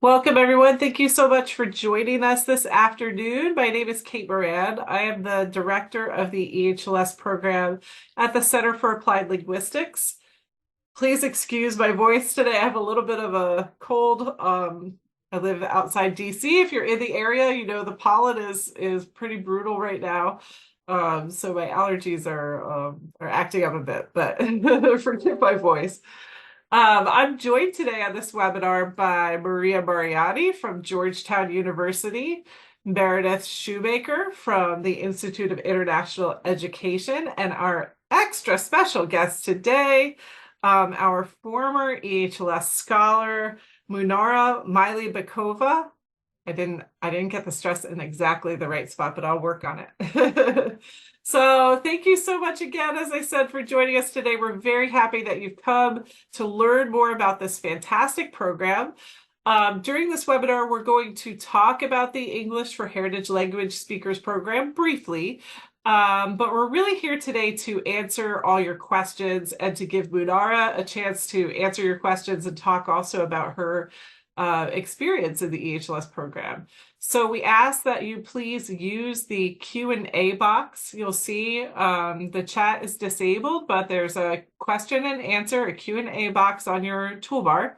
Welcome, everyone. Thank you so much for joining us this afternoon. My name is Kate Moran. I am the director of the EHLS program at the Center for Applied Linguistics. Please excuse my voice today. I have a little bit of a cold. I live outside DC. If you're in the area, you know the pollen is pretty brutal right now. So my allergies are acting up a bit, but forgive my voice. I'm joined today on this webinar by Maria Mariani from Georgetown University, Meredith Shoemaker from the Institute of International Education, and our extra special guest today, our former EHLS scholar, Munara Miley-Bakova. I didn't get the stress in exactly the right spot, but I'll work on it. So thank you so much again, as I said, for joining us today. We're very happy that you've come to learn more about this fantastic program. During this webinar, we're going to talk about the English for Heritage Language Speakers program briefly, but we're really here today to answer all your questions and to give Munara a chance to answer your questions and talk also about her experience in the EHLS program. So we ask that you please use the Q&A box. You'll see the chat is disabled, but there's a question and answer, a Q&A box on your toolbar.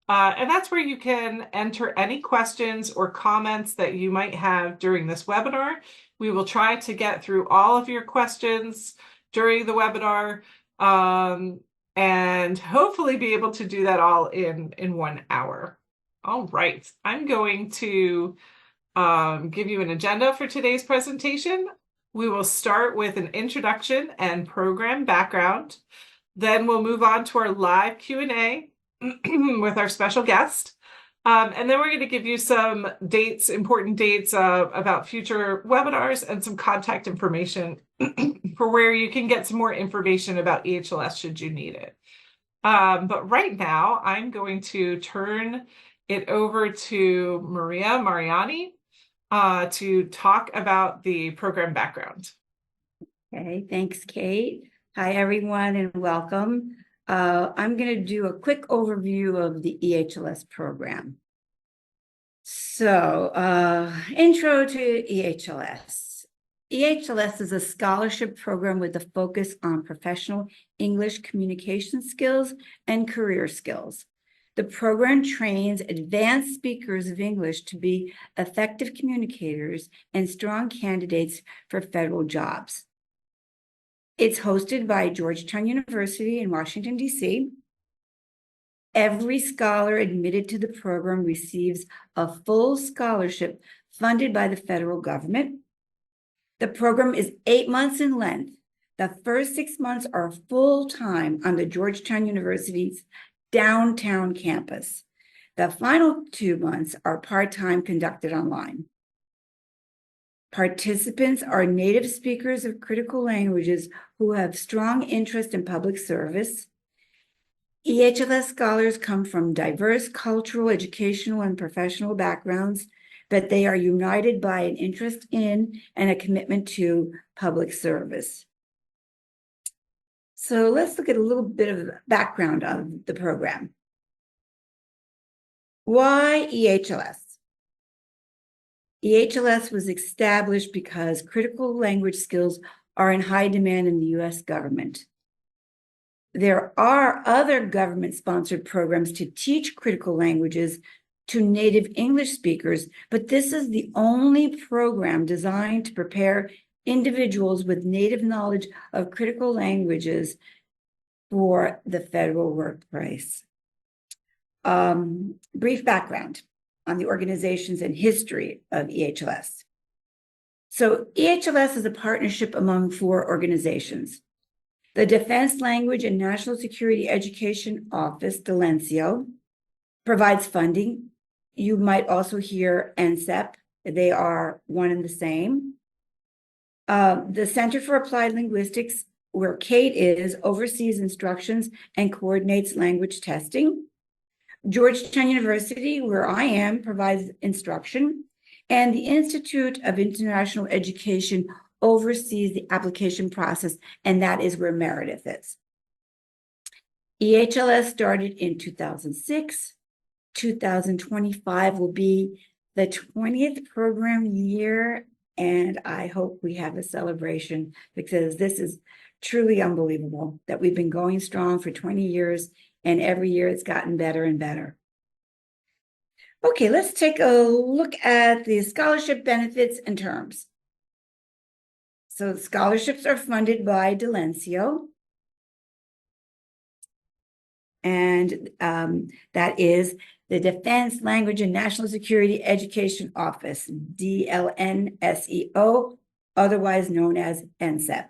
And that's where you can enter any questions or comments that you might have during this webinar. We will try to get through all of your questions during the webinar and hopefully be able to do that all in 1 hour. All right, I'm going to give you an agenda for today's presentation. We will start with an introduction and program background. Then we'll move on to our live Q&A with our special guest. And then we're going to give you some dates, important dates about future webinars and some contact information for where you can get some more information about EHLS should you need it. But right now, I'm going to turn it over to Maria Mariani to talk about the program background. Okay, thanks, Kate. Hi, everyone, and welcome. I'm going to do a quick overview of the EHLS program. So, intro to EHLS. EHLS is a scholarship program with a focus on professional English communication skills and career skills. The program trains advanced speakers of English to be effective communicators and strong candidates for federal jobs. It's hosted by Georgetown University in Washington, D.C. Every scholar admitted to the program receives a full scholarship funded by the federal government. The program is 8 months in length. The first 6 months are full-time on the Georgetown University's downtown campus. The final 2 months are part-time, conducted online. Participants are native speakers of critical languages who have strong interest in public service. EHLS scholars come from diverse cultural, educational, and professional backgrounds, but they are united by an interest in and a commitment to public service. So let's look at a little bit of background on the program. Why EHLS? EHLS was established because critical language skills are in high demand in the U.S. government. There are other government-sponsored programs to teach critical languages to native English speakers, but this is the only program designed to prepare individuals with native knowledge of critical languages for the federal workplace. Brief background on the organizations and history of EHLS. So EHLS is a partnership among 4 organizations. The Defense Language and National Security Education Office, DELENCIO, provides funding. You might also hear NSEP. They are one and the same. The Center for Applied Linguistics, where Kate is, oversees instructions and coordinates language testing. Georgetown University, where I am, provides instruction. And the Institute of International Education oversees the application process, and that is where Meredith is. EHLS started in 2006. 2025 will be the 20th program year, and I hope we have a celebration because this is truly unbelievable that we've been going strong for 20 years, and every year it's gotten better and better. Okay, let's take a look at the scholarship benefits and terms. So the scholarships are funded by Delencio. And that is the Defense Language and National Security Education Office, DLNSEO, otherwise known as NSEP.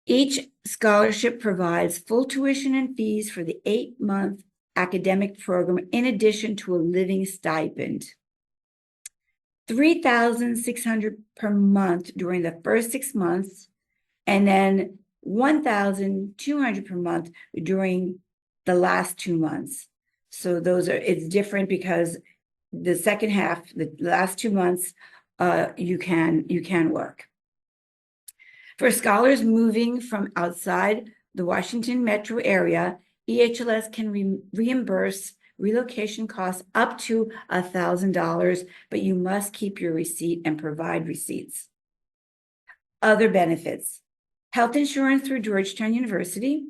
Each scholarship provides full tuition and fees for the 8-month academic program in addition to a living stipend. $3,600 per month during the first 6 months, and then $1,200 per month during the last 2 months. So it's different because the second half, the last 2 months, you can work. For scholars moving from outside the Washington metro area, EHLS can reimburse relocation costs up to $1,000, but you must keep your receipt and provide receipts. Other benefits: health insurance through Georgetown University,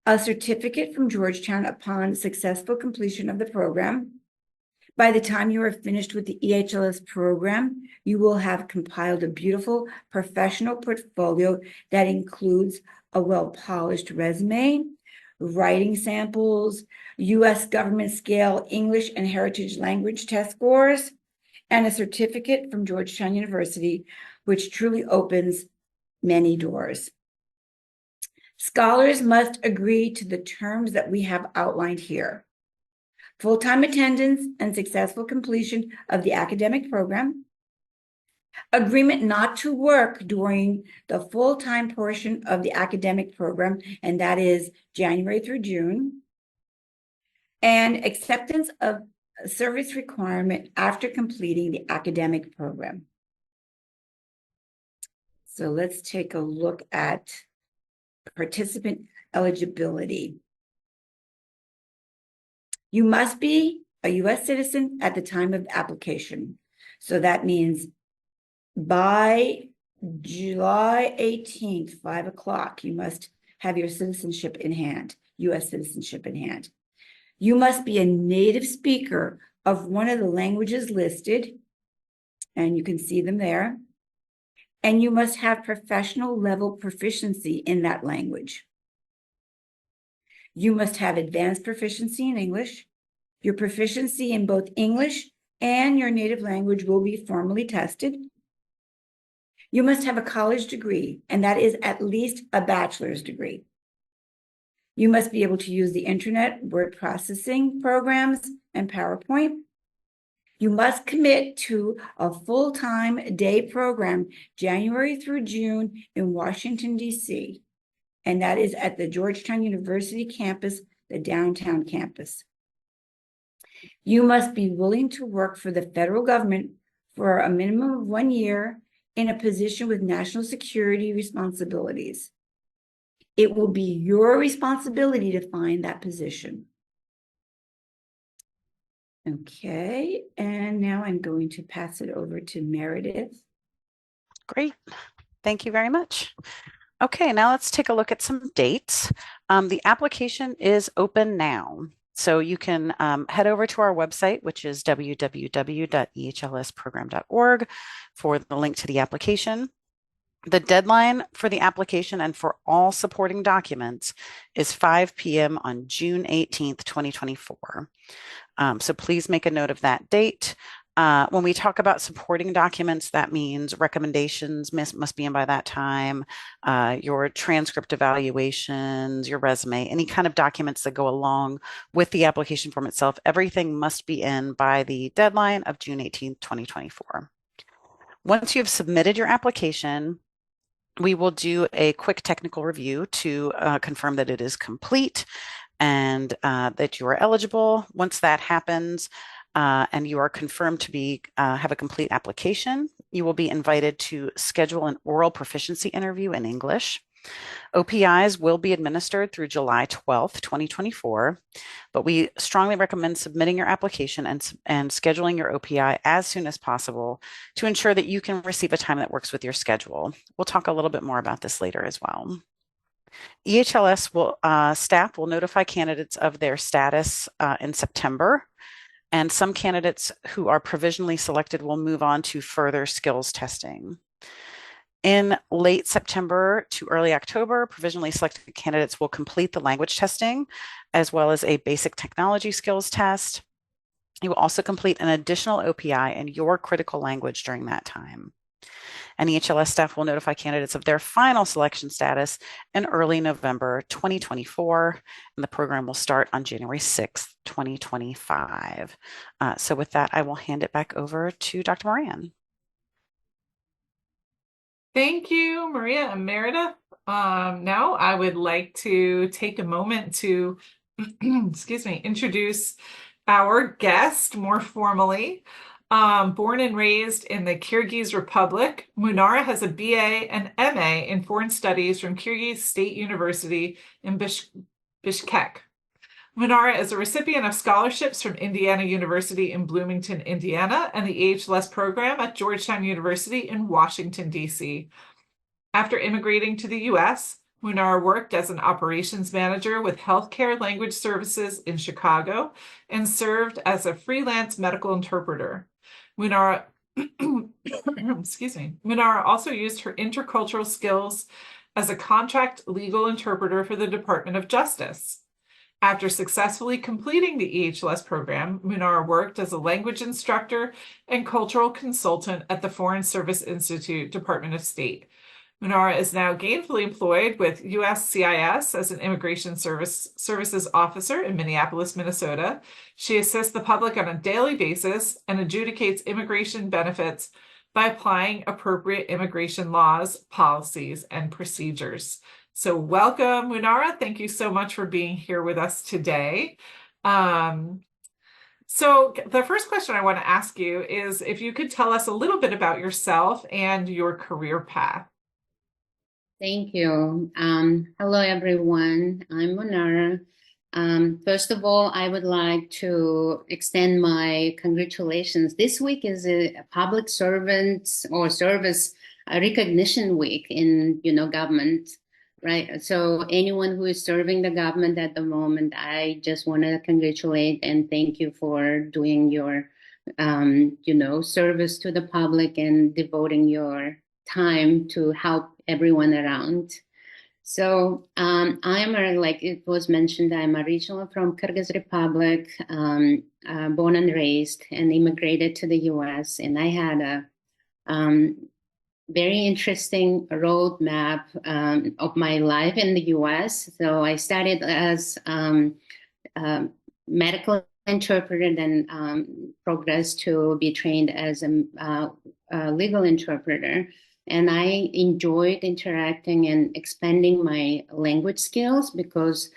a certificate from Georgetown upon successful completion of the program. By the time you are finished with the EHLS program, you will have compiled a beautiful professional portfolio that includes a well-polished resume, writing samples, U.S. government scale English and heritage language test scores, and a certificate from Georgetown University, which truly opens many doors. Scholars must agree to the terms that we have outlined here: full-time attendance and successful completion of the academic program, agreement not to work during the full-time portion of the academic program, and that is January through June, and acceptance of a service requirement after completing the academic program. So let's take a look at participant eligibility. You must be a U.S. citizen at the time of application. So that means by July 18th, 5 o'clock, you must have your citizenship in hand, U.S. citizenship in hand. You must be a native speaker of one of the languages listed, and you can see them there. And you must have professional level proficiency in that language. You must have advanced proficiency in English. Your proficiency in both English and your native language will be formally tested. You must have a college degree, and that is at least a bachelor's degree. You must be able to use the internet, word processing programs, and PowerPoint. You must commit to a full-time day program, January through June in Washington, D.C., and that is at the Georgetown University campus, the downtown campus. You must be willing to work for the federal government for a minimum of 1 year in a position with national security responsibilities. It will be your responsibility to find that position. Okay, and now I'm going to pass it over to Meredith. Great. Thank you very much. Okay, now let's take a look at some dates. The application is open now. So you can head over to our website, which is www.ehlsprogram.org for the link to the application. The deadline for the application and for all supporting documents is 5 p.m. on June 18th, 2024. So please make a note of that date. When we talk about supporting documents, that means recommendations must be in by that time, your transcript evaluations, your resume, any kind of documents that go along with the application form itself. Everything must be in by the deadline of June 18th, 2024. Once you have submitted your application, we will do a quick technical review to confirm that it is complete and that you are eligible. Once that happens, and you are confirmed to be have a complete application, you will be invited to schedule an oral proficiency interview in English. OPIs will be administered through July 12th, 2024, but we strongly recommend submitting your application and scheduling your OPI as soon as possible to ensure that you can receive a time that works with your schedule. We'll talk a little bit more about this later as well. EHLS staff will notify candidates of their status in September, and some candidates who are provisionally selected will move on to further skills testing. In late September to early October, provisionally selected candidates will complete the language testing as well as a basic technology skills test. You will also complete an additional OPI in your critical language during that time. And EHLS staff will notify candidates of their final selection status in early November 2024, and the program will start on January 6th, 2025. So with that, I will hand it back over to Dr. Moran. Thank you, Maria and Meredith. Now I would like to take a moment to, introduce our guest more formally. Born and raised in the Kyrgyz Republic, Munara has a BA and MA in Foreign Studies from Kyrgyz State University in Bishkek. Munara is a recipient of scholarships from Indiana University in Bloomington, Indiana, and the EHLS program at Georgetown University in Washington, D.C. After immigrating to the U.S., Munara worked as an operations manager with Healthcare Language Services in Chicago and served as a freelance medical interpreter. Munara Munara also used her intercultural skills as a contract legal interpreter for the Department of Justice. After successfully completing the EHLS program, Munara worked as a language instructor and cultural consultant at the Foreign Service Institute, Department of State. Munara is now gainfully employed with USCIS as an immigration services officer in Minneapolis, Minnesota. She assists the public on a daily basis and adjudicates immigration benefits by applying appropriate immigration laws, policies, and procedures. So welcome, Munara. Thank you so much for being here with us today. So the first question I want to ask you is if you could tell us a little bit about yourself and your career path. Thank you. Hello, everyone. I'm Munara. First of all, I would like to extend my congratulations. This week is a public servants or service recognition week in, government, right? So anyone who is serving the government at the moment, I just want to congratulate and thank you for doing your, service to the public and devoting your time to help everyone around. So I am, like it was mentioned, I'm originally from Kyrgyz Republic, born and raised, and immigrated to the U.S. And I had a very interesting roadmap of my life in the U.S. So I started as medical interpreter, then progressed to be trained as a legal interpreter. And I enjoyed interacting and expanding my language skills because,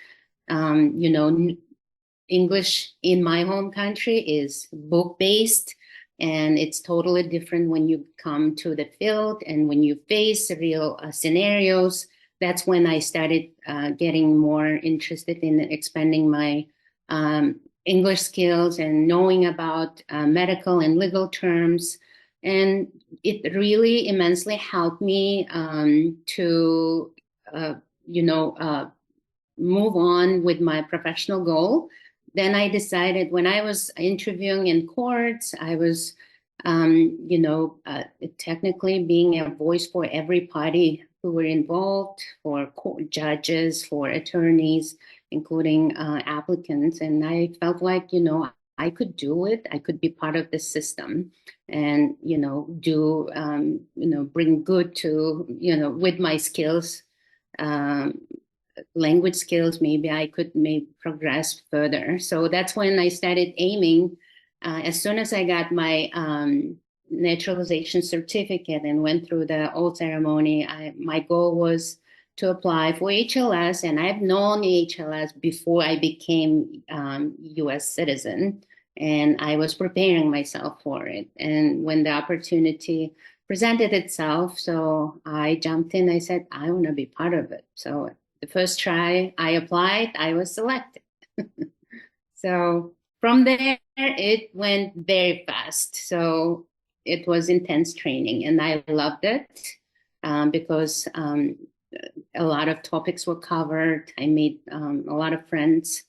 English in my home country is book-based, and it's totally different when you come to the field and when you face real scenarios. That's when I started getting more interested in expanding my English skills and knowing about medical and legal terms. And it really immensely helped me to, move on with my professional goal. Then I decided when I was interviewing in courts, I was, technically being a voice for every party who were involved, for court judges, for attorneys, including applicants. And I felt like, I could do it. I could be part of the system and, bring good to, with my skills, language skills, maybe I could progress further. So that's when I started aiming. As soon as I got my naturalization certificate and went through the oath ceremony, my goal was to apply for EHLS, and I've known EHLS before I became U.S. citizen, and I was preparing myself for it. And when the opportunity presented itself. So I jumped in. I said, I want to be part of it. So the first try I applied, I was selected. So from there, it went very fast. So it was intense training, and I loved it because a lot of topics were covered. I made a lot of friends,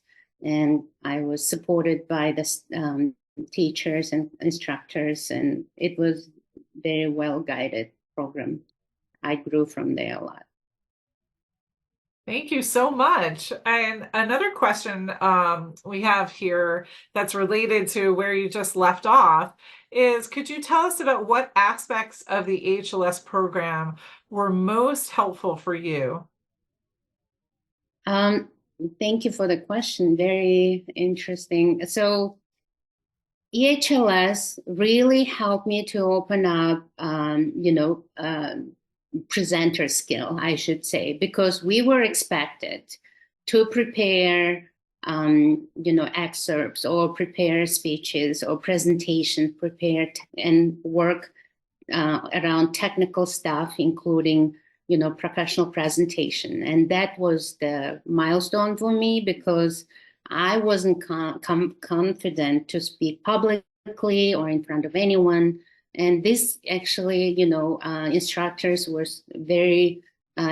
and I was supported by the teachers and instructors, and it was very well guided program. I grew from there a lot. Thank you so much. And another question we have here that's related to where you just left off is, could you tell us about what aspects of the EHLS program were most helpful for you? Thank you for the question. Very interesting. So EHLS really helped me to open up, presenter skill, I should say, because we were expected to prepare, excerpts or prepare speeches or presentations, and work around technical stuff, including, professional presentation. And that was the milestone for me because I wasn't confident to speak publicly or in front of anyone. And this actually, instructors were very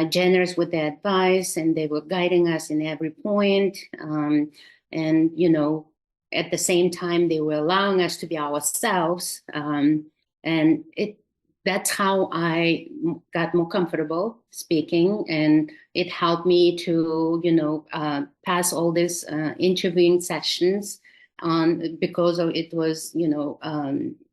generous with their advice, and they were guiding us in every point. And, at the same time, they were allowing us to be ourselves. And that's how I got more comfortable speaking, and it helped me to, pass all these interviewing sessions because it was,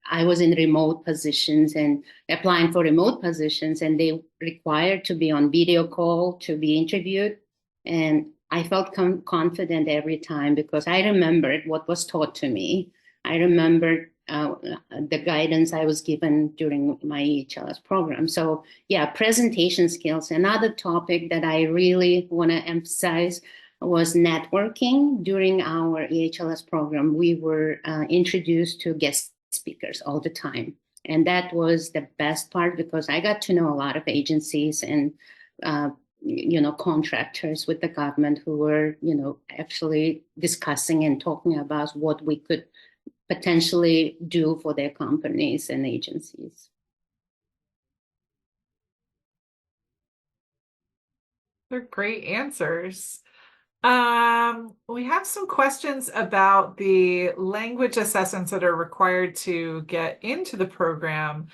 I was in remote positions and applying for remote positions, and they required to be on video call to be interviewed. And I felt confident every time because I remembered what was taught to me. I remembered the guidance I was given during my EHLS program. So yeah, presentation skills. Another topic that I really want to emphasize was networking. During our EHLS program, we were introduced to guest speakers all the time. And that was the best part because I got to know a lot of agencies and, contractors with the government who were, actually discussing and talking about what we could potentially do for their companies and agencies. They're great answers. We have some questions about the language assessments that are required to get into the program.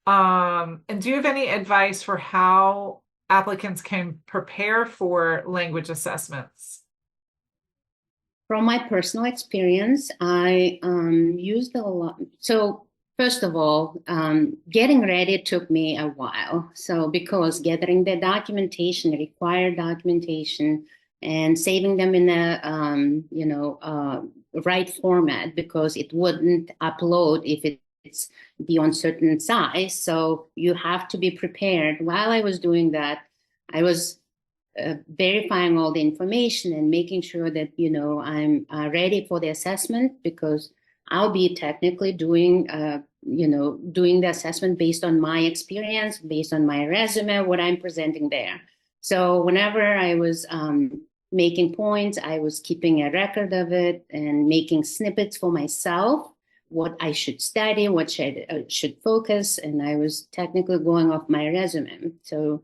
And do you have any advice for how applicants can prepare for language assessments? From my personal experience, I used a lot. So first of all, getting ready took me a while. So because gathering the documentation, required documentation, and saving them in a right format because it wouldn't upload if it's beyond certain size. So you have to be prepared. While I was doing that, I was verifying all the information and making sure that, I'm ready for the assessment because I'll be technically doing, doing the assessment based on my experience, based on my resume, what I'm presenting there. So whenever I was making points, I was keeping a record of it and making snippets for myself, what I should study, what should focus, and I was technically going off my resume. So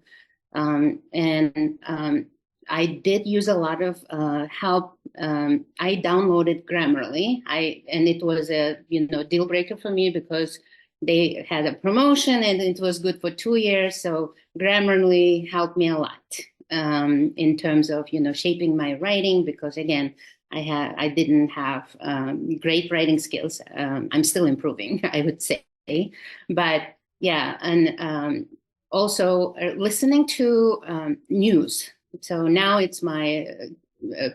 I did use a lot of help. I downloaded Grammarly. And it was a deal breaker for me because they had a promotion and it was good for 2 years. So Grammarly helped me a lot in terms of shaping my writing because again I didn't have great writing skills. I'm still improving, I would say, but yeah, and also listening to news. So now it's my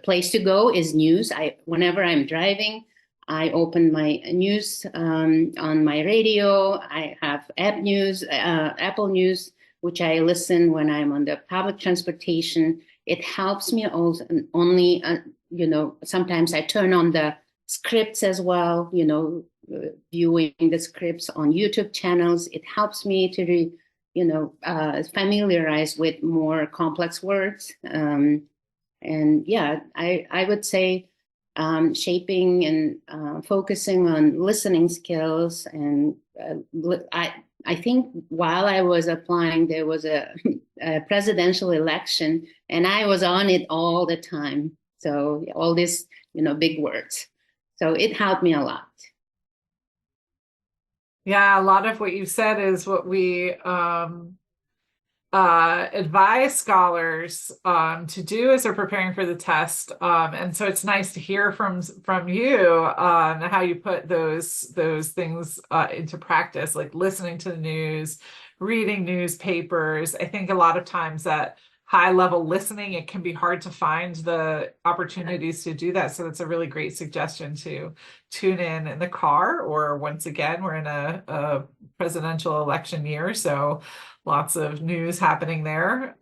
place to go is news. Whenever I'm driving, I open my news on my radio. I have Apple News, which I listen when I'm on the public transportation. It helps me also only, sometimes I turn on the scripts as well, viewing the scripts on YouTube channels. It helps me to, familiarize with more complex words. And yeah, I would say shaping and focusing on listening skills. And I think while I was applying, there was a presidential election, and I was on it all the time. So all these, big words. So it helped me a lot. Yeah, a lot of what you said is what we advise scholars to do as they're preparing for the test. And so it's nice to hear from you how you put those things into practice, like listening to the news, reading newspapers. I think a lot of times that high level listening, it can be hard to find the opportunities to do that. So it's a really great suggestion to tune in the car, or once again, we're in a presidential election year. So lots of news happening there.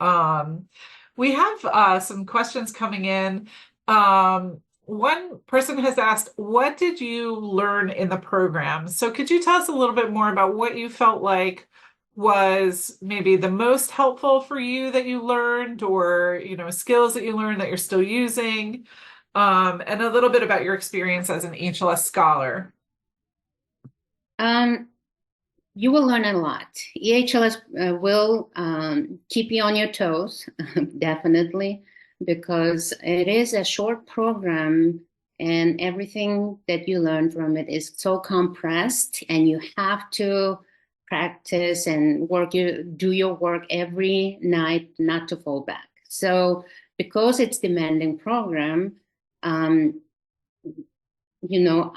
We have some questions coming in. One person has asked, what did you learn in the program? So could you tell us a little bit more about what you felt like was maybe the most helpful for you that you learned, or skills that you learned that you're still using, and a little bit about your experience as an EHLS scholar? You will learn a lot. EHLS will keep you on your toes, definitely, because it is a short program and everything that you learn from it is so compressed, and you have to practice and do your work every night, not to fall back. So because it's demanding program,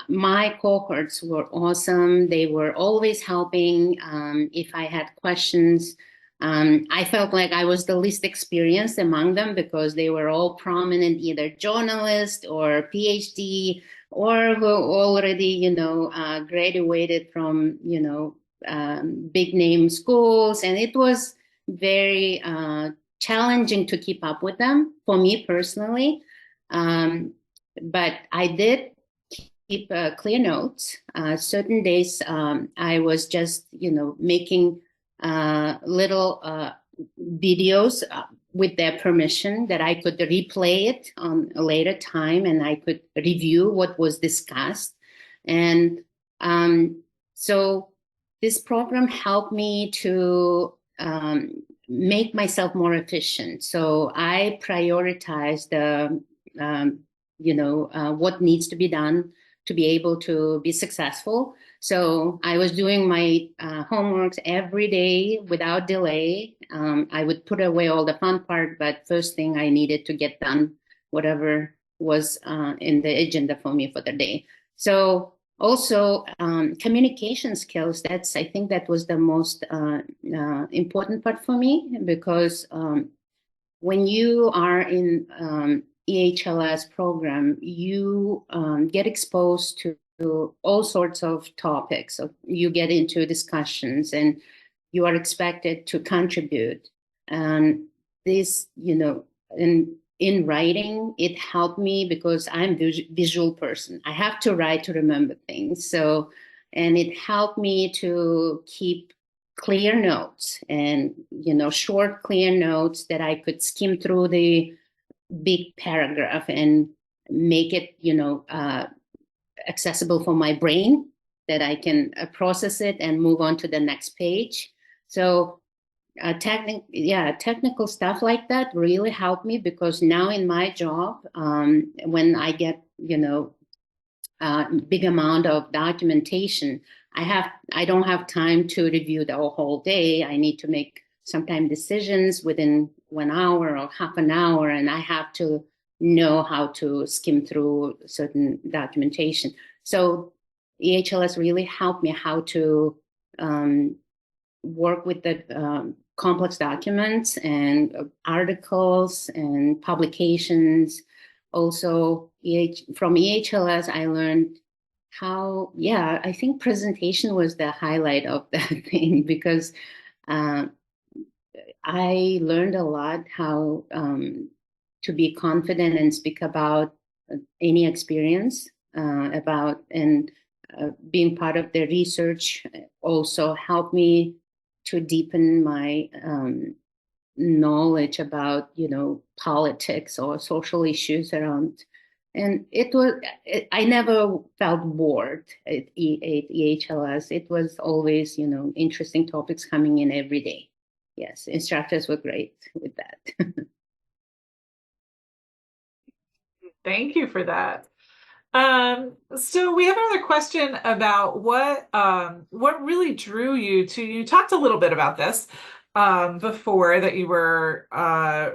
my cohorts were awesome. They were always helping. If I had questions, I felt like I was the least experienced among them, because they were all prominent, either journalists or PhD, or who already, graduated from, big name schools. And it was very challenging to keep up with them for me personally. But I did keep clear notes. Certain days I was just, making little videos with their permission, that I could replay it on a later time, and I could review what was discussed. And so this program helped me to make myself more efficient. So I prioritized what needs to be done to be able to be successful. So I was doing my homeworks every day without delay. I would put away all the fun part, but first thing I needed to get done, whatever was in the agenda for me for the day. So also communication skills, I think that was the most important part for me, because when you are in EHLS program, you get exposed to all sorts of topics. So you get into discussions, and you are expected to contribute. And this, in writing, it helped me because I'm a visual person. I have to write to remember things. So, and it helped me to keep clear notes, and, short, clear notes that I could skim through the big paragraph and make it, accessible for my brain, that I can process it and move on to the next page. So technical stuff like that really helped me, because now in my job, when I get, big amount of documentation, I don't have time to review the whole day. I need to make sometimes decisions within 1 hour or half an hour, and I have to know how to skim through certain documentation. So EHLS really helped me how to work with the complex documents and articles and publications. Also, from EHLS, I learned how, I think presentation was the highlight of that thing, because I learned a lot how to be confident and speak about any experience and being part of the research also helped me to deepen my knowledge about, politics or social issues around. And I never felt bored at EHLS. It was always, interesting topics coming in every day. Yes, instructors were great with that. Thank you for that. So we have another question about what really drew you to, you talked a little bit about this before, that you were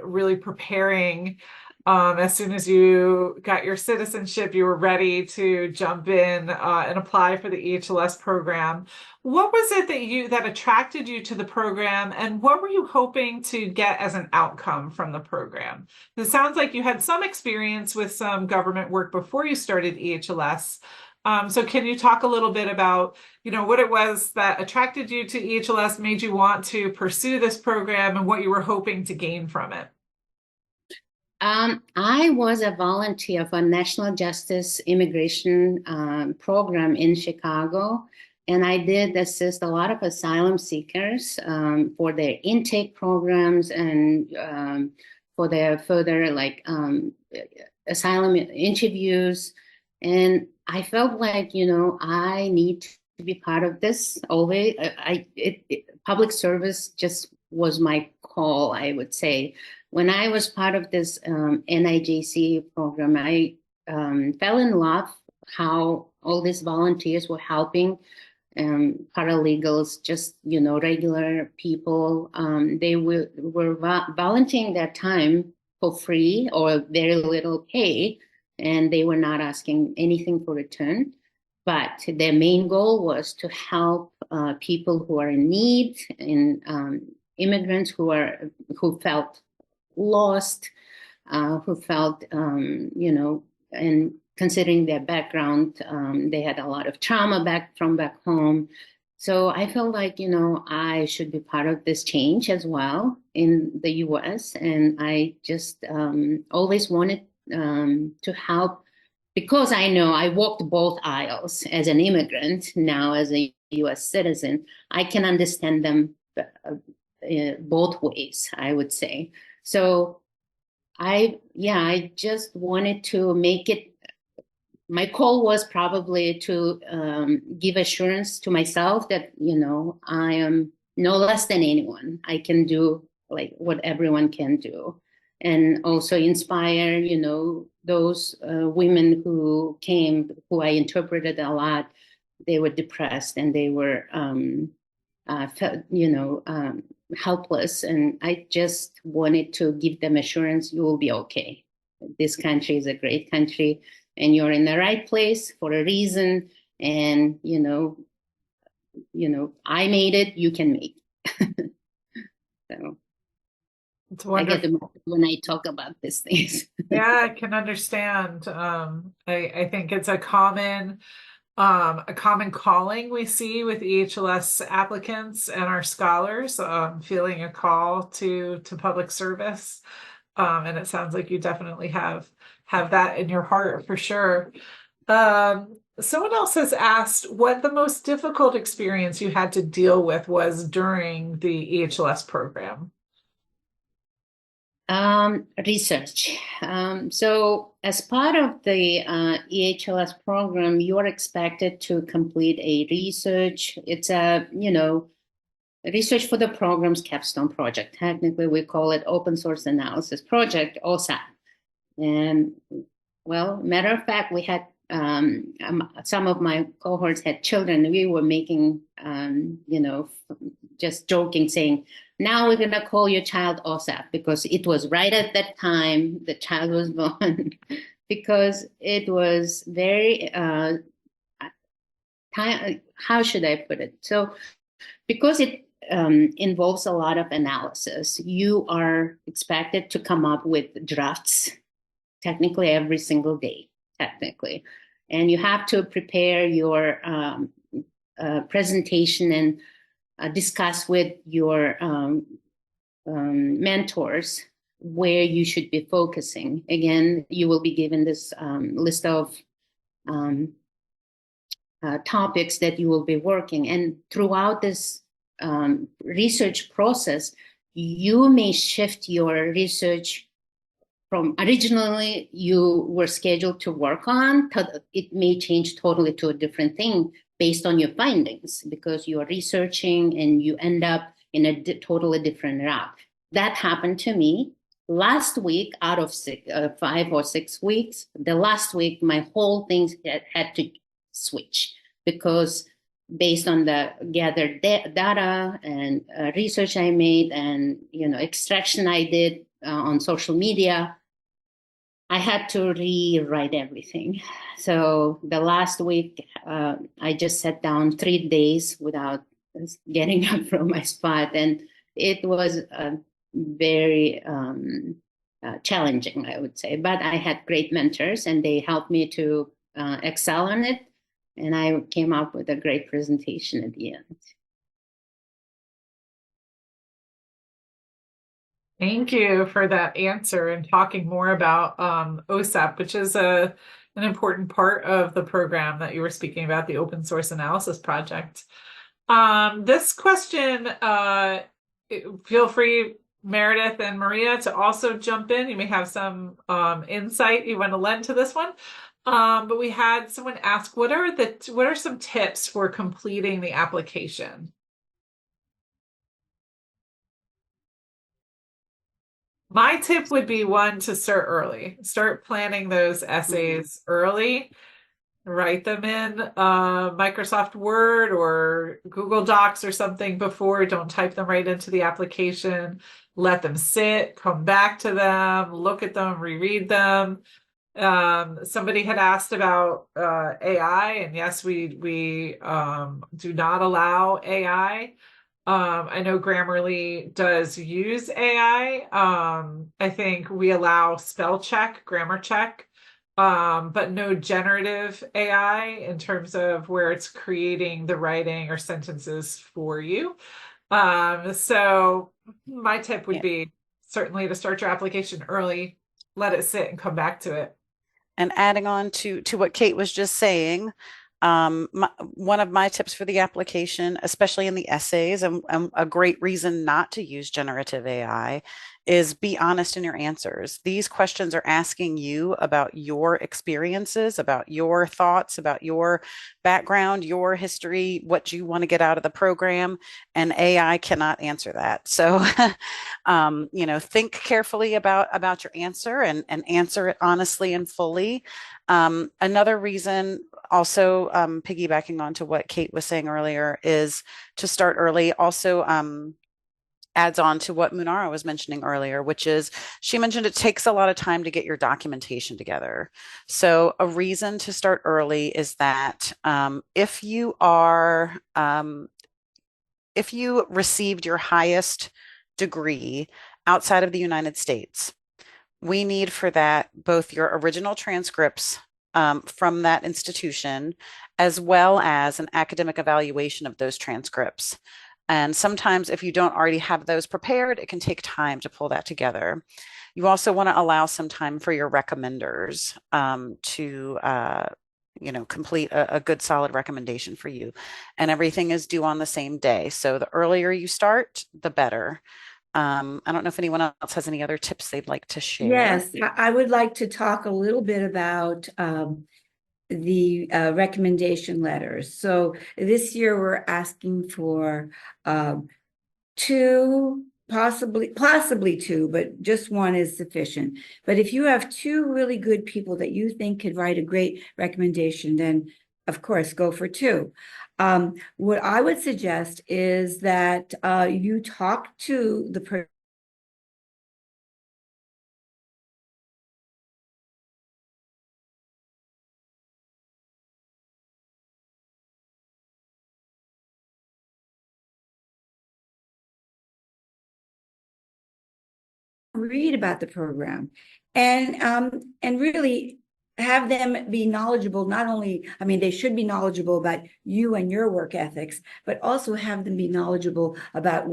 really preparing as soon as you got your citizenship, you were ready to jump in and apply for the EHLS program. What was it that attracted you to the program, and what were you hoping to get as an outcome from the program? It sounds like you had some experience with some government work before you started EHLS. So can you talk a little bit about, what it was that attracted you to EHLS, made you want to pursue this program, and what you were hoping to gain from it? I was a volunteer for National Justice Immigration program in Chicago, and I did assist a lot of asylum seekers for their intake programs and for their further asylum interviews. And I felt like, I need to be part of this always. Public service just was my call, I would say. When I was part of this NIJC program, I fell in love how all these volunteers were helping paralegals, just, regular people. They were volunteering their time for free or very little pay, and they were not asking anything for return. But their main goal was to help people who are in need, and immigrants who felt lost, who felt, and considering their background, they had a lot of trauma from back home. So I felt like, I should be part of this change as well in the US. And I just always wanted to help, because I know I walked both aisles as an immigrant, now as a US citizen. I can understand them both ways, I would say. So I just wanted to make it, my goal was probably to give assurance to myself that, I am no less than anyone. I can do like what everyone can do. And also inspire, those women who came, who I interpreted a lot. They were depressed and they were, helpless. And I just wanted to give them assurance, you will be okay. This country is a great country, and you're in the right place for a reason. And, I made it, you can make it. So It's I get wonderful. emotional when I talk about these things. Yeah, I can understand. I think it's a common calling we see with EHLS applicants and our scholars, feeling a call to public service. And it sounds like you definitely have that in your heart for sure. Someone else has asked what the most difficult experience you had to deal with was during the EHLS program. Research. So as part of the EHLS program, you're expected to complete a research. It's a, research for the program's capstone project. Technically, we call it Open Source Analysis Project, OSAP. And well, matter of fact, we had some of my cohorts had children. We were making, just joking, saying, now we're going to call your child OSAP, because it was right at that time the child was born, because it was very, how should I put it? So because it involves a lot of analysis, you are expected to come up with drafts technically every single day, technically. And you have to prepare your presentation and discuss with your mentors where you should be focusing. Again, you will be given this list of topics that you will be working. And throughout this research process, you may shift your research from originally you were scheduled to work on, it may change totally to a different thing based on your findings, because you are researching and you end up in a totally different route. That happened to me last week. Out of 5 or 6 weeks, the last week, my whole thing had to switch, because based on the gathered data and research I made and extraction I did on social media, I had to rewrite everything. So the last week, I just sat down 3 days without getting up from my spot, and it was very challenging, I would say. But I had great mentors, and they helped me to excel on it, and I came up with a great presentation at the end. Thank you for that answer and talking more about OSAP, which is an important part of the program that you were speaking about, the open source analysis project. This question, feel free, Meredith and Maria, to also jump in. You may have some insight you want to lend to this one. But we had someone ask, what are some tips for completing the application? My tip would be one, to start early. Start planning those essays early. Write them in Microsoft Word or Google Docs or something before. Don't type them right into the application. Let them sit, come back to them, look at them, reread them. Somebody had asked about AI, and yes, we do not allow AI. I know Grammarly does use AI. I think we allow spell check, grammar check, but no generative AI in terms of where it's creating the writing or sentences for you. So my tip would be certainly to start your application early, let it sit and come back to it. And adding on to what Kate was just saying, one of my tips for the application, especially in the essays, and a great reason not to use generative AI, is be honest in your answers. These questions are asking you about your experiences, about your thoughts, about your background, your history, what you want to get out of the program, and AI cannot answer that. So, think carefully about your answer and answer it honestly and fully. Another reason, also piggybacking on to what Kate was saying earlier, is to start early. Also adds on to what Munara was mentioning earlier, which is she mentioned it takes a lot of time to get your documentation together. So a reason to start early is that if you received your highest degree outside of the United States, we need for that both your original transcripts from that institution, as well as an academic evaluation of those transcripts. And sometimes if you don't already have those prepared, it can take time to pull that together. You also want to allow some time for your recommenders to complete a good solid recommendation for you. And everything is due on the same day. So the earlier you start, the better. I don't know if anyone else has any other tips they'd like to share. Yes, I would like to talk a little bit about the recommendation letters. So this year we're asking for 2, possibly 2, but just 1 is sufficient. But if you have 2 really good people that you think could write a great recommendation, then of course go for 2. What I would suggest is that you talk to the person read about the program and really have them be knowledgeable. Not only, I mean, they should be knowledgeable about you and your work ethics, but also have them be knowledgeable about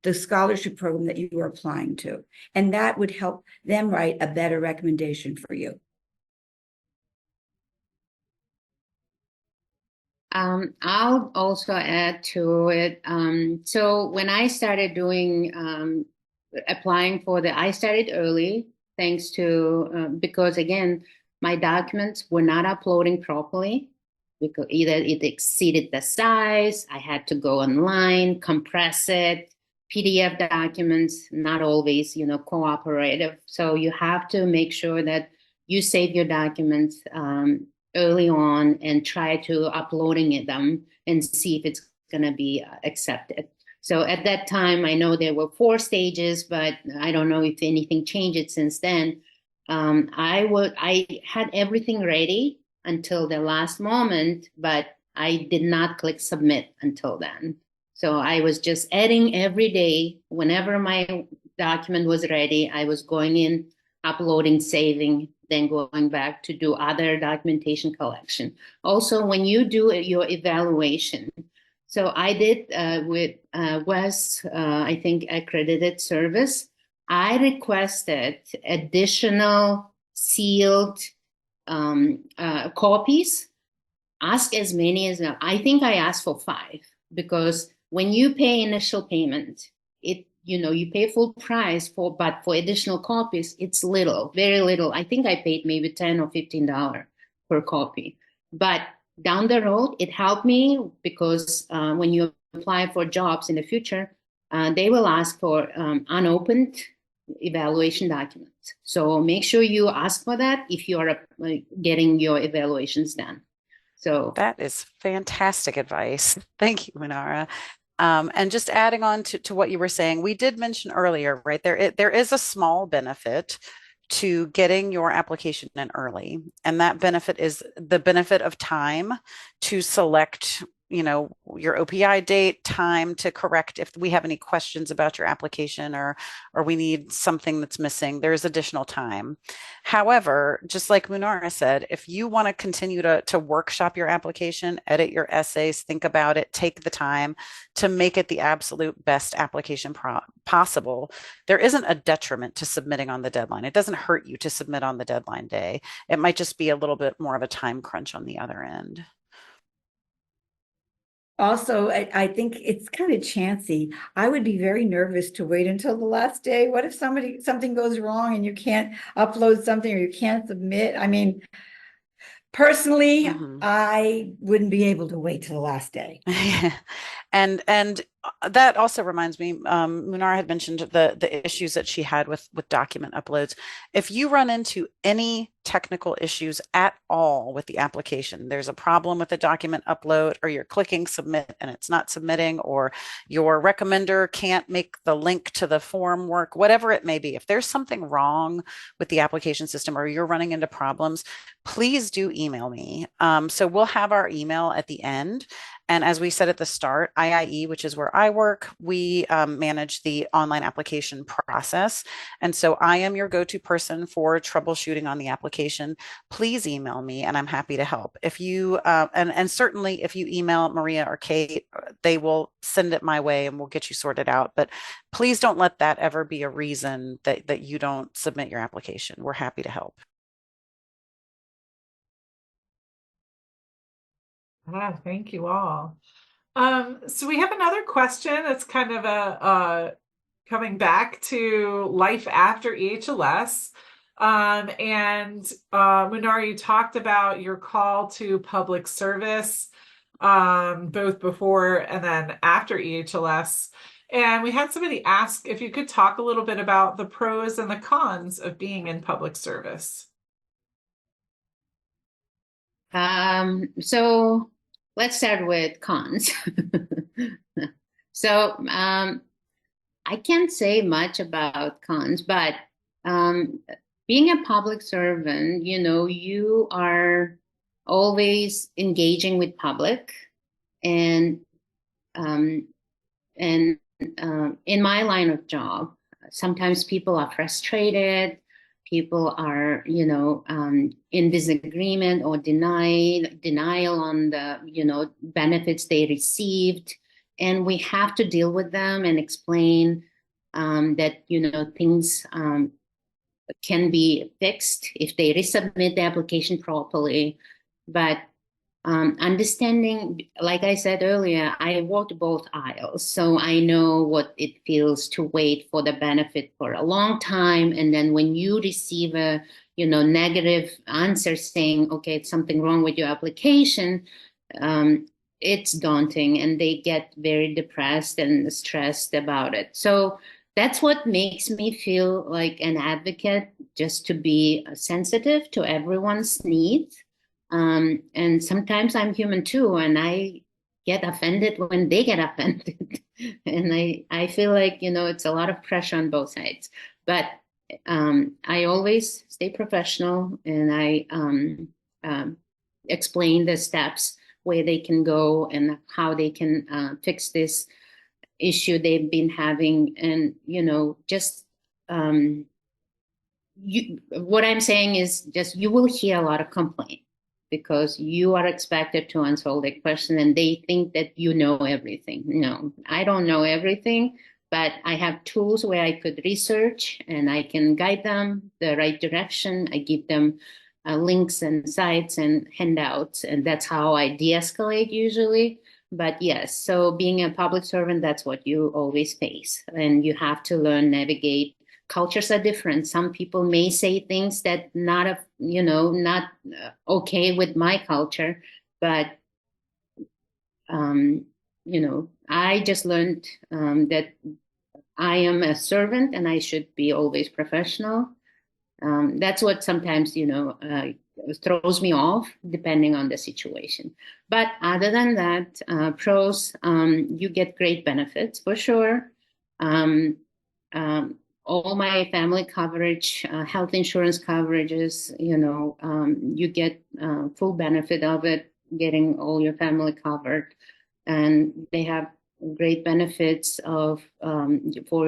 the scholarship program that you are applying to. And that would help them write a better recommendation for you. I'll also add to it. So when I started doing applying for I started early, thanks to because again, my documents were not uploading properly because either it exceeded the size, I had to go online, compress it. PDF documents, not always, cooperative. So you have to make sure that you save your documents early on and try to uploading them and see if it's going to be accepted. So at that time, I know there were 4 stages, but I don't know if anything changed since then. I had everything ready until the last moment, but I did not click submit until then. So I was just adding every day. Whenever my document was ready, I was going in, uploading, saving, then going back to do other documentation collection. Also, when you do your evaluation, so I did with Wes, I think, accredited service, I requested additional sealed copies. Ask as many as, I think I asked for 5, because when you pay initial payment, you pay full price but for additional copies, it's little, very little. I think I paid maybe $10 or $15 per copy. But down the road, it helped me because when you apply for jobs in the future, they will ask for unopened evaluation documents. So make sure you ask for that if you are getting your evaluations done. So that is fantastic advice. Thank you, Munara. And just adding on to what you were saying, we did mention earlier, right? There is a small benefit to getting your application in early. And that benefit is the benefit of time to select, your OPI date, time to correct if we have any questions about your application or we need something that's missing. There's additional time. However, just like Munara said, if you want to continue to workshop your application, edit your essays, think about it, take the time to make it the absolute best application possible, there isn't a detriment to submitting on the deadline. It doesn't hurt you to submit on the deadline day. It might just be a little bit more of a time crunch on the other end. Also, I think it's kind of chancy. I would be very nervous to wait until the last day. What if something goes wrong and you can't upload something or you can't submit? I mean, personally, I wouldn't be able to wait till the last day. And that also reminds me, Munar had mentioned the issues that she had with document uploads. If you run into any technical issues at all with the application, there's a problem with the document upload, or you're clicking submit and it's not submitting, or your recommender can't make the link to the form work, whatever it may be, if there's something wrong with the application system or you're running into problems, please do email me. So we'll have our email at the end. And as we said at the start, IIE, which is where I work, we manage the online application process. And so I am your go-to person for troubleshooting on the application. Please email me and I'm happy to help. If you, and certainly if you email Maria or Kate, they will send it my way and we'll get you sorted out. But please don't let that ever be a reason that you don't submit your application. We're happy to help. Thank you all. So we have another question that's kind of coming back to life after EHLS. And Munara, you talked about your call to public service, both before and then after EHLS. And we had somebody ask if you could talk a little bit about the pros and the cons of being in public service. So let's start with cons. So I can't say much about cons, but being a public servant, you are always engaging with public, and in my line of job, sometimes people are frustrated. People are, in disagreement or denial on the, benefits they received. And we have to deal with them and explain that, things can be fixed if they resubmit the application properly. But Understanding, like I said earlier, I walked both aisles, so I know what it feels to wait for the benefit for a long time. And then when you receive a, negative answer saying, okay, it's something wrong with your application, it's daunting and they get very depressed and stressed about it. So that's what makes me feel like an advocate, just to be sensitive to everyone's needs. And sometimes I'm human too, and I get offended when they get offended. And I feel like, it's a lot of pressure on both sides. But I always stay professional, and I explain the steps where they can go and how they can fix this issue they've been having. And, just what I'm saying is just you will hear a lot of complaint, because you are expected to answer all the questions and they think that you know everything. No, I don't know everything, but I have tools where I could research and I can guide them the right direction. I give them links and sites and handouts, and that's how I de-escalate usually. But yes, so being a public servant, that's what you always face, and you have to learn, navigate. Cultures are different. Some people may say things that not okay with my culture, but I just learned that I am a servant and I should be always professional. That's what sometimes throws me off depending on the situation. But other than that, pros, you get great benefits for sure. All my family coverage, health insurance coverages, you get full benefit of it, getting all your family covered. And they have great benefits for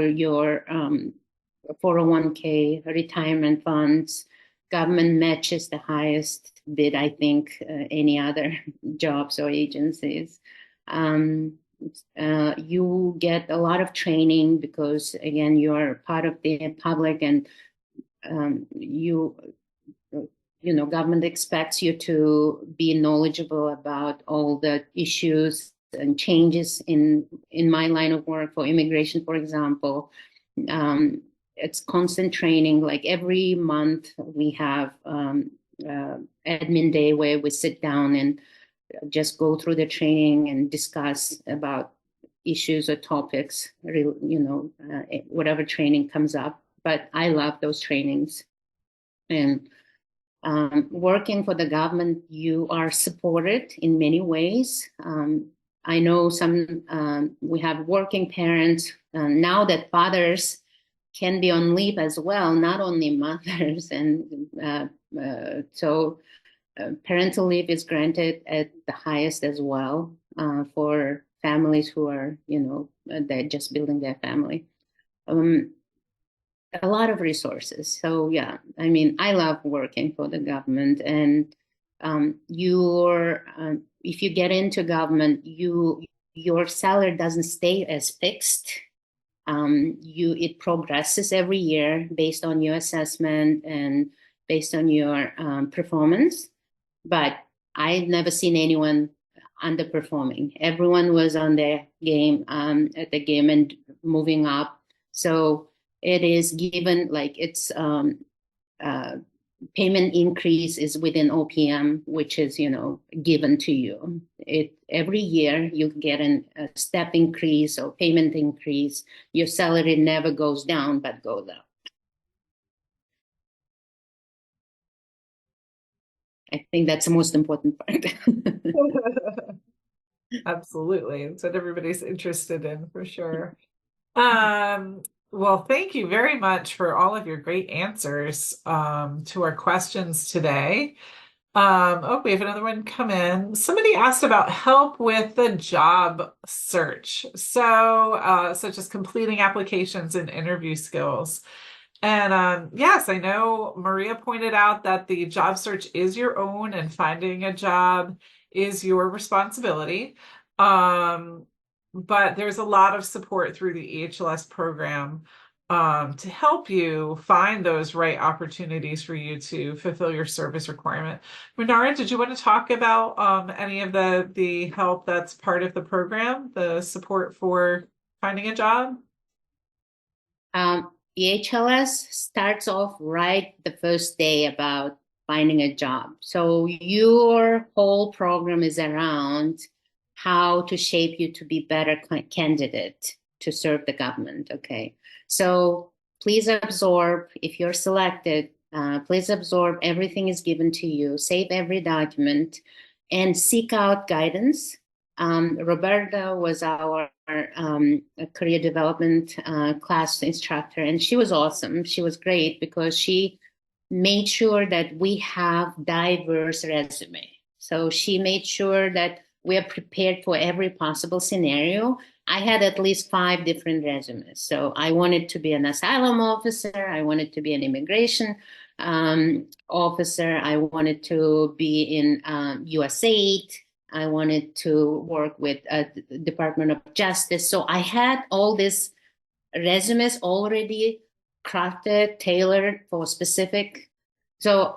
your 401k, retirement funds. Government matches the highest bid, I think, any other jobs or agencies. You get a lot of training because, again, you are part of the public, and government expects you to be knowledgeable about all the issues and changes in my line of work for immigration, for example. It's constant training. Like every month we have admin day where we sit down and just go through the training and discuss about issues or topics, whatever training comes up. But I love those trainings. And working for the government, you are supported in many ways. I know we have working parents now that fathers can be on leave as well, not only mothers. And so parental leave is granted at the highest as well for families who are, they're just building their family. A lot of resources. So yeah, I mean, I love working for the government. And if you get into government, your salary doesn't stay as fixed. It progresses every year based on your assessment and based on your performance. But I've never seen anyone underperforming. Everyone was on their game at the game and moving up. So it is given, like it's payment increase is within OPM, which is given to you. Every year you get a step increase or payment increase. Your salary never goes down but goes up. I think that's the most important part. Absolutely. It's what everybody's interested in, for sure. Well, thank you very much for all of your great answers to our questions today. Oh, we have another one come in. Somebody asked about help with the job search. So, such as completing applications and interview skills. And yes, I know Maria pointed out that the job search is your own and finding a job is your responsibility. But there's a lot of support through the EHLS program to help you find those right opportunities for you to fulfill your service requirement. Munara, did you want to talk about any of the help that's part of the program, the support for finding a job? EHLS starts off right the first day about finding a job. So your whole program is around how to shape you to be better candidate to serve the government. Okay. So please absorb, if you're selected, please absorb everything is given to you, save every document, and seek out guidance. Roberta was our career development class instructor, and she was awesome. She was great because she made sure that we have diverse resume. So she made sure that we are prepared for every possible scenario. I had at least 5 different resumes. So I wanted to be an asylum officer. I wanted to be an immigration officer. I wanted to be in USAID. I wanted to work with the Department of Justice. So I had all these resumes already crafted, tailored for specific. So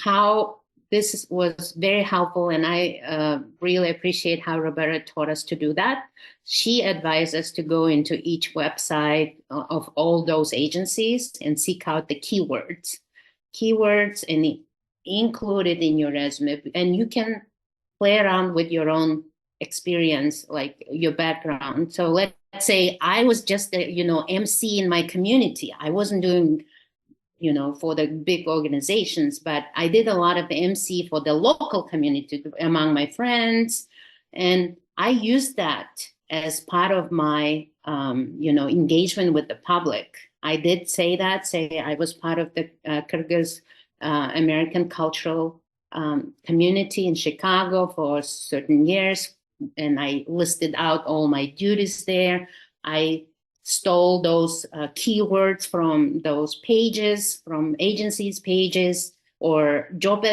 how this was very helpful, and I really appreciate how Roberta taught us to do that. She advised us to go into each website of all those agencies and seek out the keywords and include it in your resume. And you can play around with your own experience, like your background. So let's say I was just a, MC in my community. I wasn't doing, for the big organizations, but I did a lot of MC for the local community among my friends. And I used that as part of my, engagement with the public. I did say I was part of the Kyrgyz American cultural community in Chicago for certain years. And I listed out all my duties there. I stole those keywords from those pages, from agencies' pages or job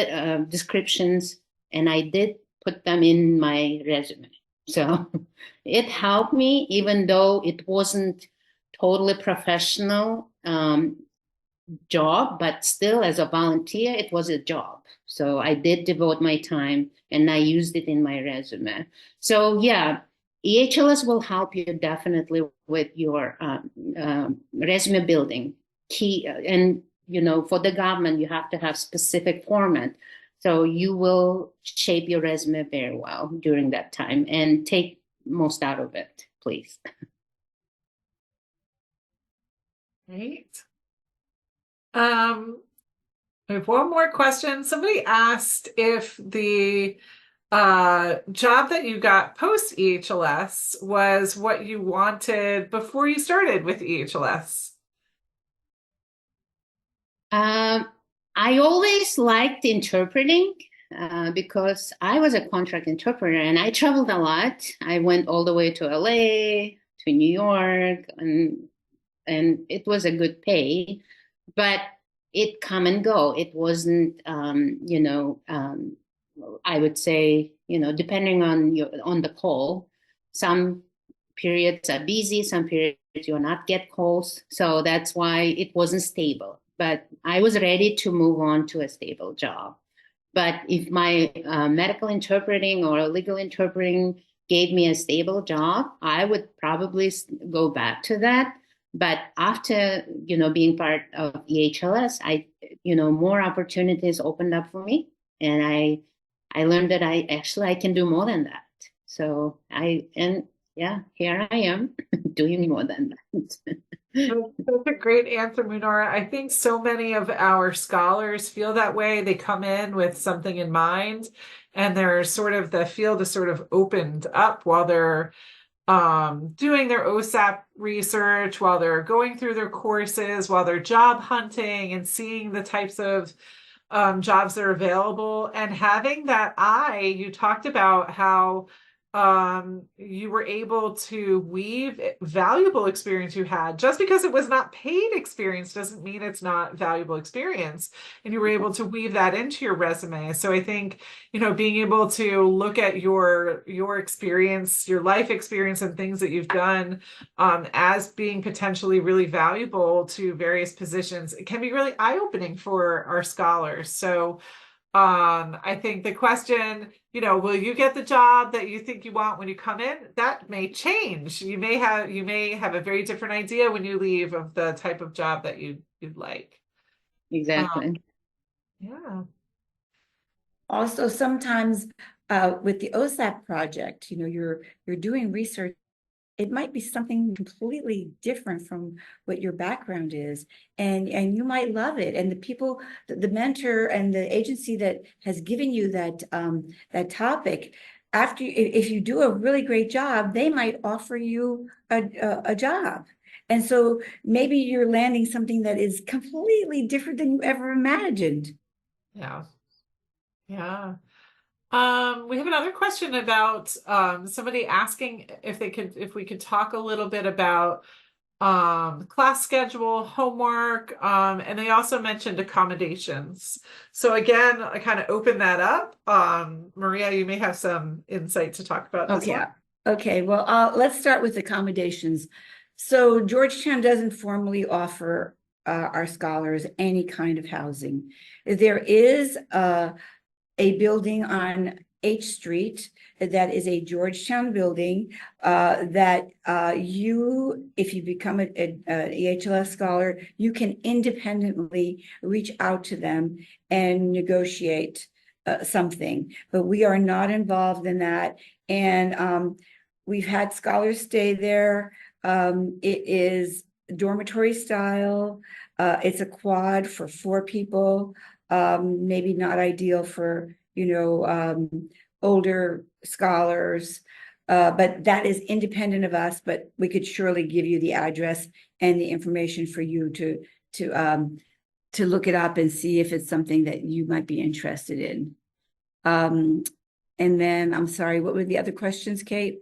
descriptions, and I did put them in my resume. So it helped me, even though it wasn't totally professional job, but still as a volunteer, it was a job. So I did devote my time and I used it in my resume. So yeah, EHLS will help you definitely with your resume building. And for the government, you have to have specific format. So you will shape your resume very well during that time and take most out of it, please. Great. I have one more question. Somebody asked if the job that you got post EHLS was what you wanted before you started with EHLS. I always liked interpreting because I was a contract interpreter and I traveled a lot. I went all the way to LA, to New York, and it was a good pay, but it come and go. It wasn't, I would say, depending on the call, some periods are busy, some periods you're not get calls. So that's why it wasn't stable. But I was ready to move on to a stable job. But if my medical interpreting or legal interpreting gave me a stable job, I would probably go back to that. But after, being part of EHLS, more opportunities opened up for me. And I learned that I can do more than that. So here I am doing more than that. That's a great answer, Munara. I think so many of our scholars feel that way. They come in with something in mind, and the field is sort of opened up while they're doing their OSAP research, while they're going through their courses, while they're job hunting and seeing the types of jobs that are available, and having that eye. You talked about how you were able to weave valuable experience you had. Just because it was not paid experience doesn't mean it's not valuable experience. And you were able to weave that into your resume. So I think, being able to look at your experience, your life experience and things that you've done as being potentially really valuable to various positions, it can be really eye-opening for our scholars. So I think the question, will you get the job that you think you want when you come in? That may change. You may have a very different idea when you leave of the type of job that you'd like. Exactly. Yeah. Also, sometimes with the OSAP project, you're doing research. It might be something completely different from what your background is, and you might love it. And the people, the mentor and the agency that has given you that topic, after if you do a really great job, they might offer you a job. And so maybe you're landing something that is completely different than you ever imagined. Yeah. Yeah. We have another question about somebody asking if we could talk a little bit about class schedule, homework, and they also mentioned accommodations. So again, I kind of open that up. Maria, you may have some insight to talk about this one. Okay. Well, let's start with accommodations. So Georgetown doesn't formally offer our scholars any kind of housing. There is a building on H Street that is a Georgetown building that if you become an EHLS scholar, you can independently reach out to them and negotiate something. But we are not involved in that. And we've had scholars stay there. It is dormitory style. It's a quad for 4 people. Maybe not ideal for, older scholars, but that is independent of us, but we could surely give you the address and the information for you to look it up and see if it's something that you might be interested in. And then, I'm sorry, what were the other questions, Kate?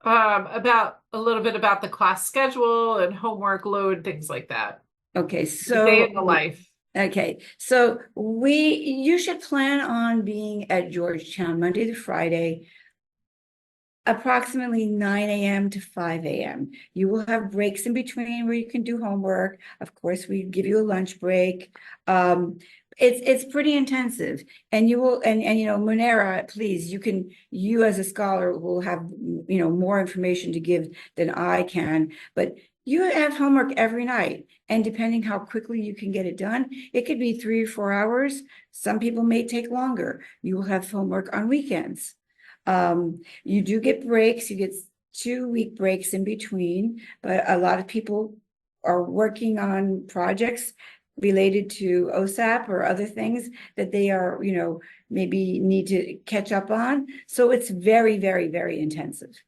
About a little bit about the class schedule and homework load, things like that. Okay, The day in the life. Okay, so you should plan on being at Georgetown Monday to Friday, approximately 9 a.m. to 5 a.m. You will have breaks in between where you can do homework. Of course, we give you a lunch break. It's pretty intensive, and you will, and Munera, please, you as a scholar will have more information to give than I can, but you have homework every night, and depending how quickly you can get it done, it could be 3 or 4 hours. Some people may take longer. You will have homework on weekends. You do get breaks. You get 2-week breaks in between, but a lot of people are working on projects related to OSAP or other things that they are, maybe need to catch up on. So it's very, very, very intensive.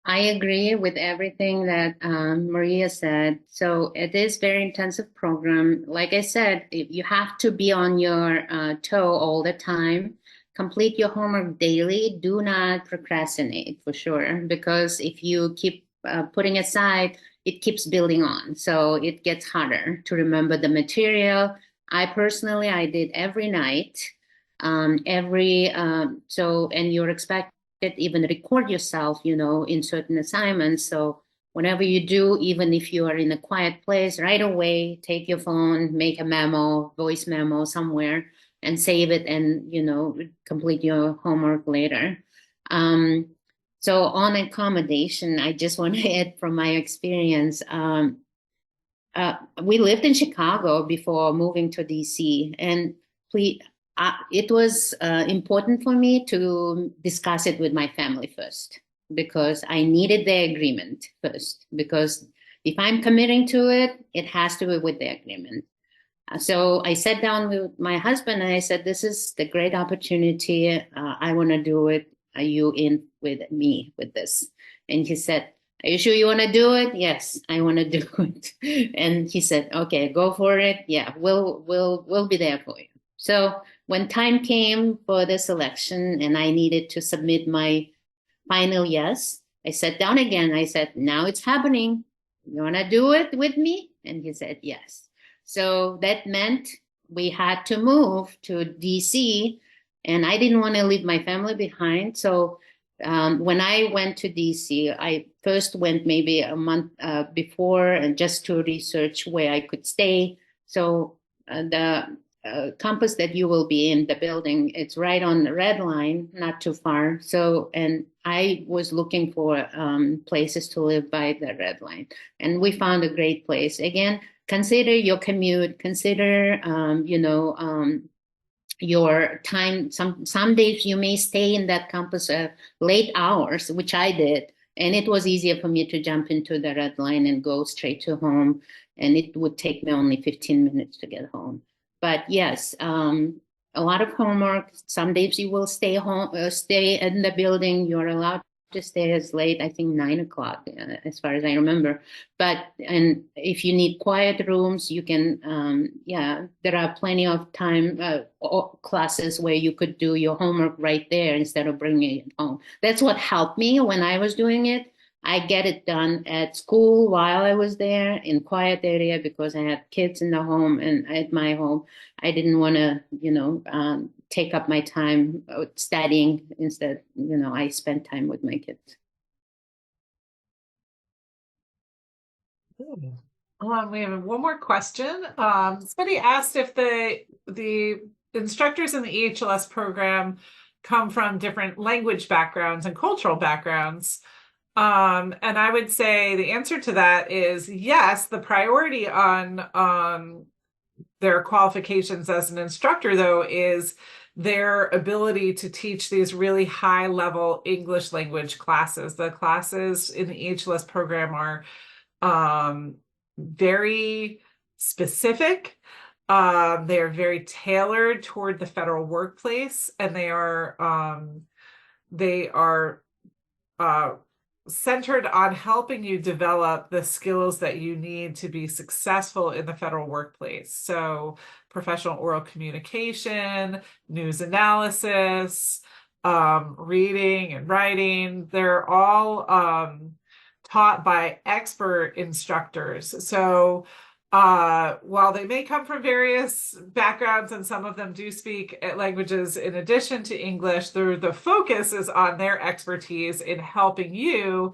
I agree with everything that Maria said. So it is very intensive program. Like I said, you have to be on your toe all the time. Complete your homework daily. Do not procrastinate, for sure, because if you keep putting aside, it keeps building on. So it gets harder to remember the material. I did every night. And you're expected even record yourself, in certain assignments. So whenever you do, even if you are in a quiet place, right away, take your phone, make a memo, voice memo somewhere, and save it, and complete your homework later. So on accommodation, I just want to add from my experience. We lived in Chicago before moving to DC, and it was important for me to discuss it with my family first, because I needed their agreement first, because if I'm committing to it, it has to be with their agreement. So I sat down with my husband and I said, this is the great opportunity. I want to do it. Are you in with me with this? And he said, are you sure you want to do it? Yes, I want to do it. And he said, okay, go for it. Yeah, we'll be there for you. So when time came for the selection and I needed to submit my final yes, I sat down again. I said, now it's happening. You want to do it with me? And he said, yes. So that meant we had to move to DC, and I didn't want to leave my family behind. So when I went to DC, I first went maybe a month before and just to research where I could stay. So the campus that you will be in, the building, it's right on the Red Line, not too far. So, and I was looking for places to live by the Red Line, and we found a great place. Again, consider your commute, consider, your time. Some days you may stay in that campus late hours, which I did, and it was easier for me to jump into the Red Line and go straight to home, and it would take me only 15 minutes to get home. But yes, a lot of homework. Some days you will stay home, stay in the building. You're allowed to stay as late, I think 9 o'clock, as far as I remember. But, and if you need quiet rooms, you can, there are plenty of time, classes where you could do your homework right there instead of bringing it home. That's what helped me when I was doing it. I get it done at school while I was there in quiet area because I had kids in the home and at my home. I didn't want to, take up my time studying. Instead, I spent time with my kids. We have one more question. Somebody asked if the instructors in the EHLS program come from different language backgrounds and cultural backgrounds. And I would say the answer to that is yes. The priority on their qualifications as an instructor, though, is their ability to teach these really high level English language classes. The classes in the EHLS program are very specific. They are very tailored toward the federal workplace, and they are centered on helping you develop the skills that you need to be successful in the federal workplace. So professional oral communication, news analysis, reading and writing, they're all taught by expert instructors. So while they may come from various backgrounds and some of them do speak languages in addition to English, the focus is on their expertise in helping you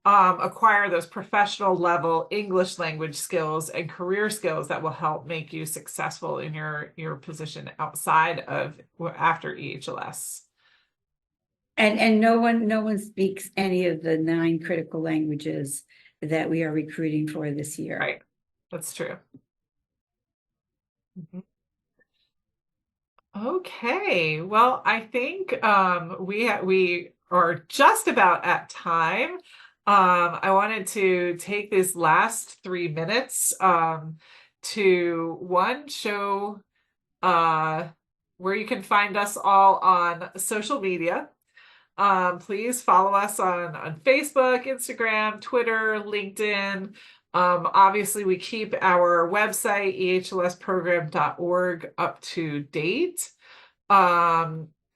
acquire those professional level English language skills and career skills that will help make you successful in your position outside of after EHLS. And no one speaks any of the 9 critical languages that we are recruiting for this year. Right. That's true. Okay, well, I think we are just about at time. I wanted to take these last 3 minutes to show where you can find us all on social media. Please follow us on Facebook, Instagram, Twitter, LinkedIn. Obviously, we keep our website, ehlsprogram.org, up to date.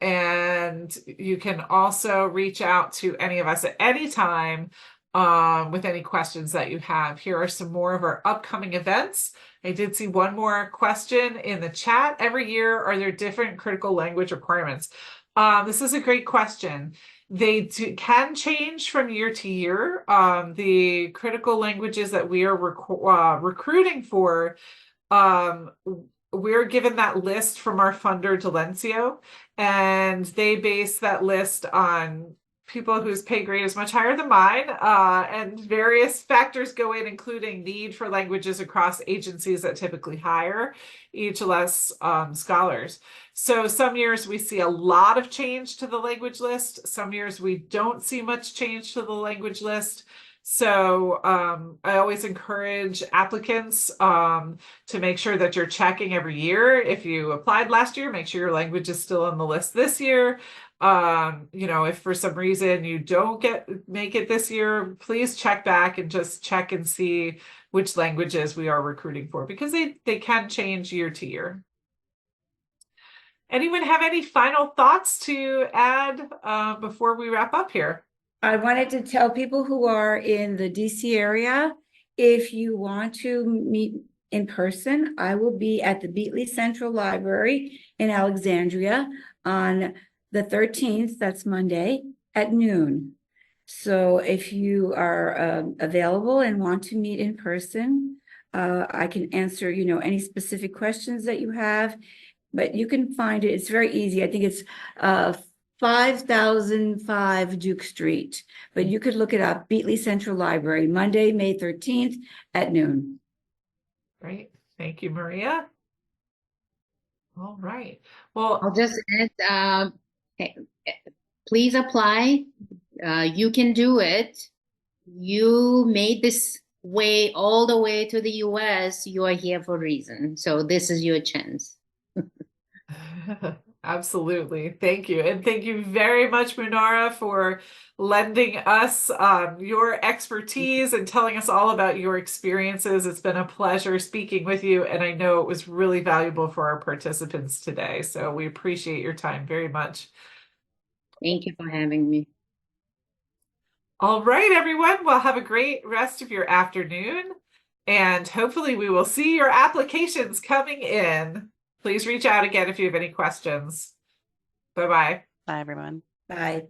And you can also reach out to any of us at any time with any questions that you have. Here are some more of our upcoming events. I did see one more question in the chat. Every year, are there different critical language requirements? This is a great question. They can change from year to year. The critical languages that we are recruiting for, we're given that list from our funder, Delencio, and they base that list on people whose pay grade is much higher than mine, and various factors go in, including need for languages across agencies that typically hire EHLS scholars. So some years we see a lot of change to the language list. Some years we don't see much change to the language list. So I always encourage applicants to make sure that you're checking every year. If you applied last year, make sure your language is still on the list this year. If for some reason you don't make it this year, please check back and just check and see which languages we are recruiting for, because they can change year to year. Anyone have any final thoughts to add before we wrap up here? I wanted to tell people who are in the DC area, if you want to meet in person, I will be at the Beatley Central Library in Alexandria on the 13th, that's Monday, at noon. So if you are available and want to meet in person, I can answer, any specific questions that you have, but you can find it. It's very easy. I think it's 5005 Duke Street, but you could look it up, Beatley Central Library, Monday, May 13th at noon. Great. Thank you, Maria. All right. Well, I'll just add, please apply. You can do it. You made this way all the way to the US. You are here for a reason. So this is your chance. absolutely. Thank you. And thank you very much, Munara, for lending us your expertise and telling us all about your experiences. It's been a pleasure speaking with you, and I know it was really valuable for our participants today. So we appreciate your time very much. Thank you for having me. All right, everyone. Well, have a great rest of your afternoon, and hopefully we will see your applications coming in. Please reach out again if you have any questions. Bye-bye. Bye, everyone. Bye.